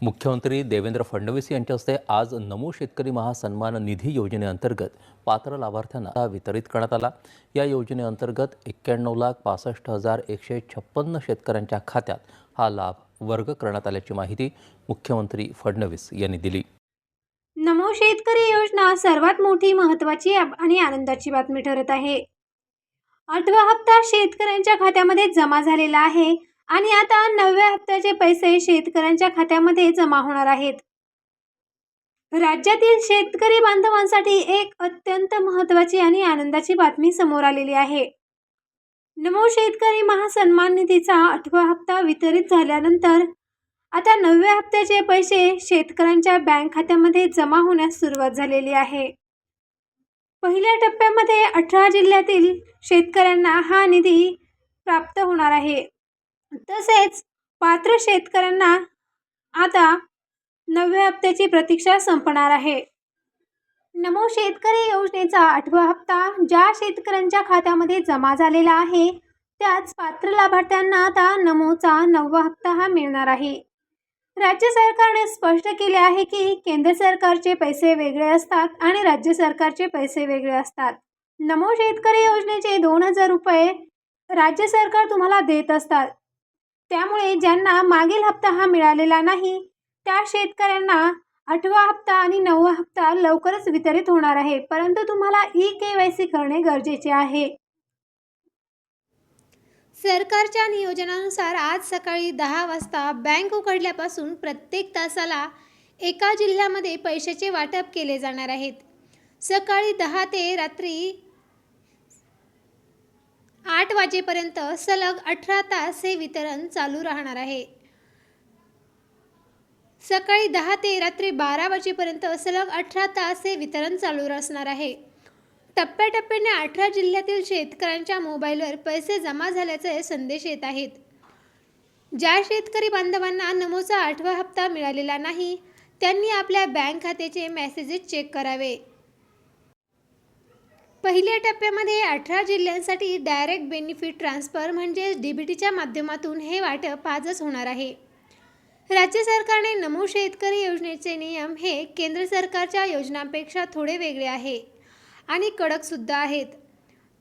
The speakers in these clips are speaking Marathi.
मुख्यमंत्री देवेंद्र फडणवीस यांच्या हस्ते आज नमो शेतकरी महासन्मान निधी योजनेअंतर्गत पात्र लाभार्थ्यांना वितरित करण्यात आला। या योजनेअंतर्गत 91,65,156 शेतकऱ्यांच्या खात्यात हा लाभ वर्ग करण्यात आल्याची माहिती मुख्यमंत्री फडणवीस यांनी दिली। नमो शेतकरी योजना सर्वात मोठी, महत्त्वाची आणि आनंदाची बातमी ठरत आहे। 8वा हप्ता शेतकऱ्यांच्या खात्यामध्ये जमा झालेला आहे आणि आता 9व्या हप्त्याचे पैसे शेतकऱ्यांच्या खात्यामध्ये जमा होणार आहेत। राज्यातील शेतकरी बांधवांसाठी एक अत्यंत महत्त्वाची आणि आनंदाची बातमी समोर आलेली आहे। नमो शेतकरी महासन्मान निधीचा 8वा हप्ता वितरित झाल्यानंतर आता 9व्या हप्त्याचे पैसे शेतकऱ्यांच्या बँक खात्यामध्ये जमा होण्यास सुरुवात झालेली आहे। पहिल्या टप्प्यामध्ये 18 जिल्ह्यातील शेतकऱ्यांना हा निधी प्राप्त होणार आहे। तसेच पात्र शेतकऱ्यांना आता 9व्या हप्त्याची प्रतीक्षा संपणार आहे। नमो शेतकरी योजनेचा 8वा हप्ता ज्या शेतकऱ्यांच्या खात्यामध्ये जमा झालेला आहे त्याच पात्र लाभार्थ्यांना आता नमोचा 9वा हप्ता हा मिळणार आहे। राज्य सरकारने स्पष्ट केले आहे की केंद्र सरकारचे पैसे वेगळे असतात आणि राज्य सरकारचे पैसे वेगळे असतात। नमो शेतकरी योजनेचे 2,000 रुपये राज्य सरकार तुम्हाला देत असतात। त्यामुळे ज्यांना मागील हप्ता हा मिळालेला नाही त्या शेतकऱ्यांना 8वा हप्ता आणि 9वा हप्ता लवकरच वितरित होणार आहे, परंतु तुम्हाला ई-KYC करणे गरजेचे आहे। सरकारच्या नियोजनानुसार आज सकाळी 10 वाजता बँक उघडल्यापासून प्रत्येक तासाला एका जिल्ह्यामध्ये पैशाचे वाटप केले जाणार आहेत। सकाळी 10 ते रात्री 8 वाजेपर्यंत सलग 18 तास हे वितरण चालू राहणार आहे। सकाळी 10 ते रात्री 12 वाजेपर्यंत सलग 18 तास हे वितरण चालू असणार आहे। टप्प्याटप्प्याने 18 जिल्ह्यातील शेतकऱ्यांच्या मोबाईलवर पैसे जमा झाल्याचे संदेश येत आहेत। ज्या शेतकरी बांधवांना नमोचा 8वा हप्ता मिळालेला नाही त्यांनी आपल्या बँक खात्याचे मेसेजेस चेक करावे। पहिल्या टप्प्यामध्ये 18 जिल्ह्यांसाठी डायरेक्ट बेनिफिट ट्रान्सफर म्हणजे DBTच्या माध्यमातून हे वाटप आजच होणार आहे। राज्य सरकारने नमो शेतकरी योजनेचे नियम हे केंद्र सरकारच्या योजनांपेक्षा थोडे वेगळे आहे आणि कडक सुद्धा आहेत।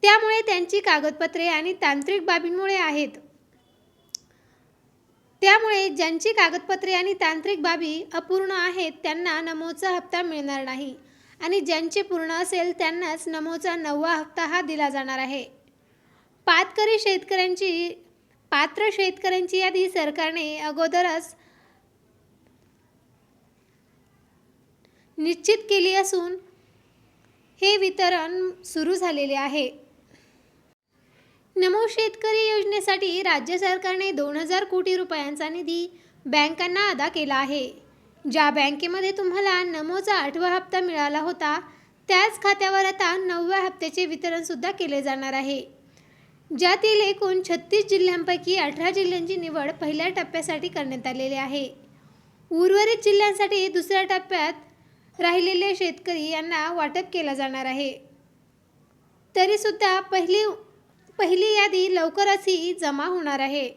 त्यामुळे त्यांची कागदपत्रे आणि तांत्रिक बाबींमुळे आहेत। त्यामुळे ज्यांची कागदपत्रे आणि तांत्रिक बाबी अपूर्ण आहेत त्यांना नमोचा हप्ता मिळणार नाही आणि ज्यांचे पूर्ण असेल त्यांनाच नमोचा 9वा हप्ता हा दिला जाणार आहे। पात्र शेतकऱ्यांची यादी सरकारने अगोदरच निश्चित केली असून हे वितरण सुरू झालेले आहे। नमो शेतकरी योजनेसाठी राज्य सरकारने 2,000 कोटी रुपयांचा निधी बँकांना अदा केला आहे। ज्या बँकेमध्ये तुम्हाला नमोचा 8वा हप्ता मिळाला होता त्याच खात्यावर आता 9व्या हप्त्याचे वितरण सुद्धा केले जाणार आहे। ज्यातील एकूण 36 जिल्ह्यांपैकी 18 जिल्ह्यांची निवड पहिल्या टप्प्यासाठी करण्यात आलेली आहे। उर्वरित जिल्ह्यांसाठी दुसऱ्या टप्प्यात राहिलेले शेतकरी यांना वाटप केला जाणार आहे। तरी सुद्धा पहिली यादी लवकरच जमा होणार आहे।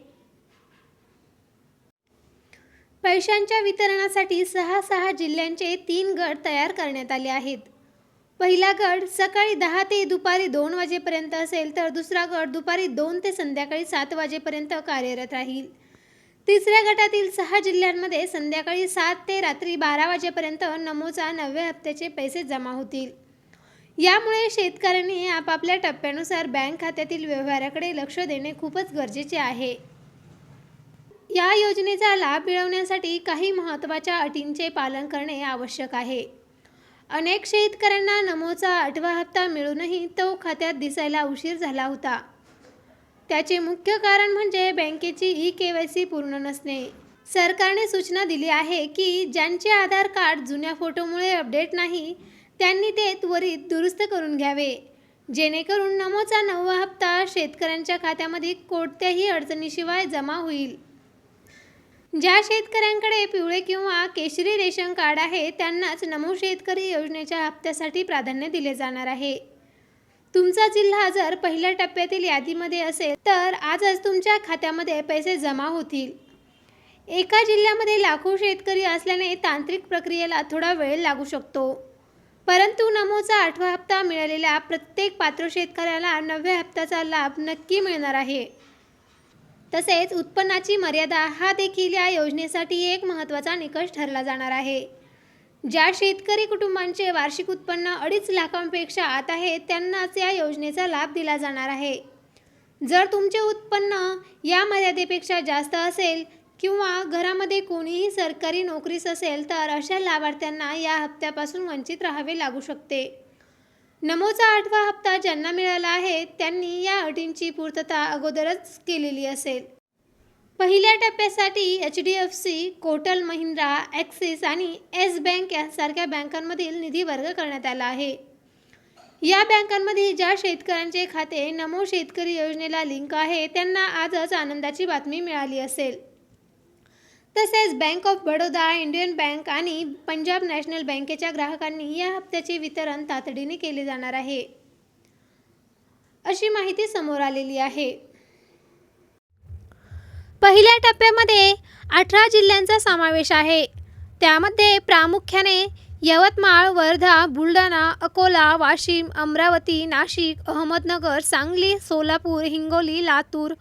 पैशांच्या वितरणासाठी 6 जिल्ह्यांचे 3 गट तयार करण्यात आले आहेत। पहिला गट सकाळी 10 ते दुपारी 2 वाजेपर्यंत असेल तर दुसरा गट दुपारी 2 ते संध्याकाळी 7 वाजेपर्यंत कार्यरत राहील। तिसऱ्या गटातील 6 जिल्ह्यांमध्ये संध्याकाळी 7 ते रात्री 12 वाजेपर्यंत नमोचा 9व्या हप्त्याचे पैसे जमा होतील। यामुळे शेतकऱ्यांनी आपापल्या टप्प्यानुसार बँक खात्यातील व्यवहाराकडे लक्ष देणे खूपच गरजेचे आहे। या योजनेचा लाभ मिळवण्यासाठी काही महत्त्वाच्या अटींचे पालन करणे आवश्यक आहे। अनेक शेतकऱ्यांना नमोचा 8वा हप्ता मिळूनही तो खात्यात दिसायला उशीर झाला होता। त्याचे मुख्य कारण म्हणजे बँकेची ई-KYC पूर्ण नसणे। सरकारने सूचना दिली आहे की ज्यांचे आधार कार्ड जुन्या फोटोमुळे अपडेट नाही त्यांनी ते त्वरित दुरुस्त करून घ्यावे, जेणेकरून नमोचा 9वा हप्ता शेतकऱ्यांच्या खात्यामध्ये कोणत्याही अडचणीशिवाय जमा होईल। ज्या शेतकऱ्यांकडे पिवळे किंवा केशरी रेशन कार्ड आहे त्यांनाच नमो शेतकरी योजनेच्या हप्त्यासाठी प्राधान्य दिले जाणार आहे। तुमचा जिल्हा जर पहिल्या टप्प्यातील यादीमध्ये असेल तर आजच तुमच्या खात्यामध्ये पैसे जमा होतील। एका जिल्ह्यामध्ये लाखो शेतकरी असल्याने तांत्रिक प्रक्रियेला थोडा वेळ लागू शकतो. परंतु नमोचा 8वा हप्ता मिळालेल्या प्रत्येक पात्र शेतकऱ्याला 9व्या हप्त्याचा लाभ नक्की मिळणार आहे. तसेच उत्पन्नाची मर्यादा हा देखील या योजनेसाठी एक महत्त्वाचा निकष ठरला जाणार आहे. ज्या शेतकरी कुटुंबांचे वार्षिक उत्पन्न 2.5 लाखांपेक्षा आत आहे त्यांनाच या योजनेचा लाभ दिला जाणार आहे. जर तुमचे उत्पन्न या मर्यादेपेक्षा जास्त असेल किंवा घरामध्ये कोणीही सरकारी नोकरीस असेल तर अशा लाभार्थ्यांना या हप्त्यापासून वंचित राहावे लागू शकते. नमोचा 8वा हप्ता ज्यांना मिळाला आहे त्यांनी या अटींची पूर्तता अगोदरच केलेली असेल. पहिल्या टप्प्यासाठी HDFC, कोटक महिंद्रा, ॲक्सिस आणि येस बँक यासारख्या बँकांमधील निधी वर्ग करण्यात आला आहे. या बँकांमध्ये ज्या शेतकऱ्यांचे खाते नमो शेतकरी योजनेला लिंक आहे त्यांना आजच आनंदाची बातमी मिळाली असेल. तसेच bank of Baroda, Indian bank आणि पंजाब नॅशनल बँकेच्या ग्राहकांनी या हप्त्याचे वितरण तातडीने केले जाणार आहे, अशी माहिती समोर आलेली आहे. पहिल्या टप्प्यामध्ये 18 जिल्ह्यांचा समावेश आहे. त्यामध्ये प्रामुख्याने यवतमाळ, वर्धा, बुलढाणा, अकोला, वाशिम, अमरावती, नाशिक, अहमदनगर, सांगली, सोलापूर, हिंगोली, लातूर,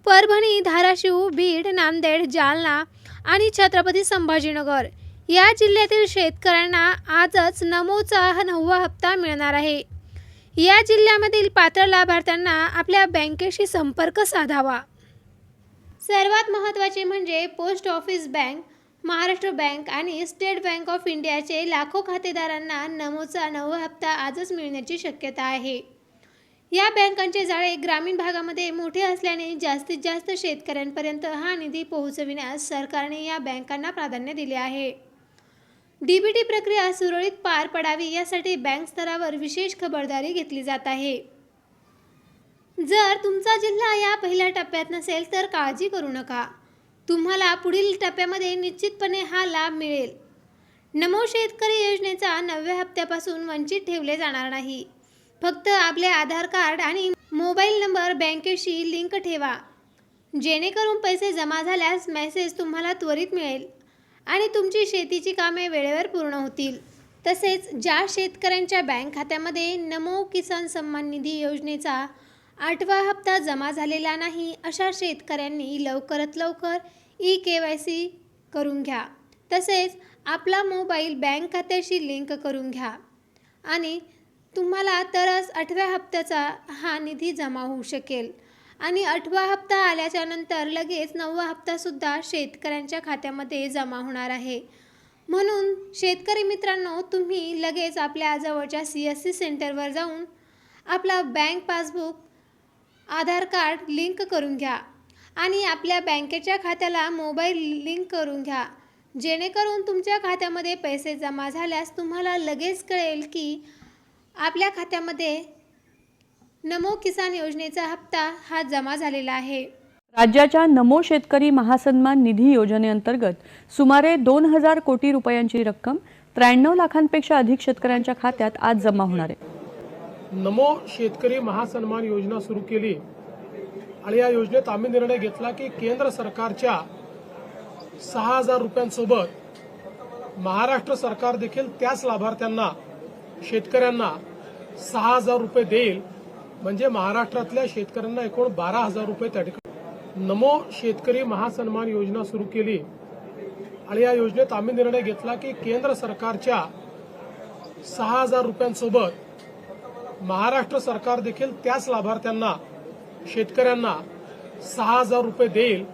परभणी, धाराशिव, बीड, नांदेड, जालना आणि छत्रपती संभाजीनगर या जिल्ह्यातील शेतकऱ्यांना आजच नमोचा 9वा हप्ता मिळणार आहे. या जिल्ह्यामधील पात्र लाभार्थ्यांना आपल्या बँकेशी संपर्क साधावा. सर्वात महत्त्वाचे म्हणजे post office bank, Maharashtra bank आणि स्टेट बँक ऑफ इंडियाचे लाखो खातेदारांना नमोचा 9वा हप्ता आजच मिळण्याची शक्यता आहे. या बँकांचे जाळे ग्रामीण भागामध्ये मोठे असल्याने जास्तीत जास्त शेतकऱ्यांपर्यंत हा निधी पोहोचविण्यास सरकारने या बँकांना प्राधान्य दिले आहे. DBT प्रक्रिया सुरळीत पार पडावी यासाठी बँक स्तरावर विशेष खबरदारी घेतली जात आहे. जर तुमचा जिल्हा या पहिल्या टप्प्यात नसेल तर काळजी करू नका. तुम्हाला पुढील टप्प्यामध्ये निश्चितपणे हा लाभ मिळेल. नमो शेतकरी योजनेचा 9व्या हप्त्यापासून वंचित ठेवले जाणार नाही. फक्त आपले आधार कार्ड आणि मोबाईल नंबर बँकेशी लिंक ठेवा, जेणेकरून पैसे जमा झाल्यास मेसेज तुम्हाला त्वरित मिळेल आणि तुमची शेतीची कामे वेळेवर पूर्ण होतील. तसेच ज्या शेतकऱ्यांच्या बँक खात्यामध्ये नमो किसान सन्मान निधी योजनेचा 8वा हप्ता जमा झालेला नाही अशा शेतकऱ्यांनी लवकरात लवकर eKYC करून घ्या. तसेच आपला मोबाईल बँक खात्याशी लिंक करून घ्या आणि तुम्हाला तरच 8व्या हप्त्याचा हा निधी जमा होऊ शकेल. आणि 8वा हप्ता आल्याच्या नंतर लगेच 9वा हप्तासुद्धा शेतकऱ्यांच्या खात्यामध्ये जमा होणार आहे. म्हणून शेतकरी मित्रांनो, तुम्ही लगेच आपल्या जवळच्या CSC सेंटरवर जाऊन आपला बँक पासबुक, आधार कार्ड लिंक करून घ्या आणि आपल्या बँकेच्या खात्याला मोबाईल लिंक करून घ्या, जेणेकरून तुमच्या खात्यामध्ये पैसे जमा झाल्यास तुम्हाला लगेच कळेल की आपल्या खात्यामध्ये नमो किसान योजनेचा हप्ता हा जमा झालेला आहे. राज्याच्या नमो शेतकरी महासन्मान निधी योजनेअंतर्गत सुमारे 2000 कोटी रुपयांची रक्कम 93 लाखांपेक्षा अधिक शेतकऱ्यांच्या खात्यात आज जमा होणार आहे. नमो शेतकरी महासन्मान योजना सुरू केली आणि या योजनेत आम्ही निर्णय घेतला की केंद्र सरकारच्या 6000 रुपयांसोबत महाराष्ट्र सरकार देखील त्याच लाभार्थ्यांना, शेतकऱ्यांना 6000 रुपये देईल. म्हणजे महाराष्ट्रातल्या शेतकऱ्यांना एकूण 12000 रुपये त्या ठिकाणी. नमो शेतकरी महासन्मान योजना सुरू केली आणि या योजनेत आम्ही निर्णय घेतला की केंद्र सरकारच्या 6000 रुपयांसोबत महाराष्ट्र सरकार देखील त्याच लाभार्थ्यांना, शेतकऱ्यांना 6000 रुपये देईल.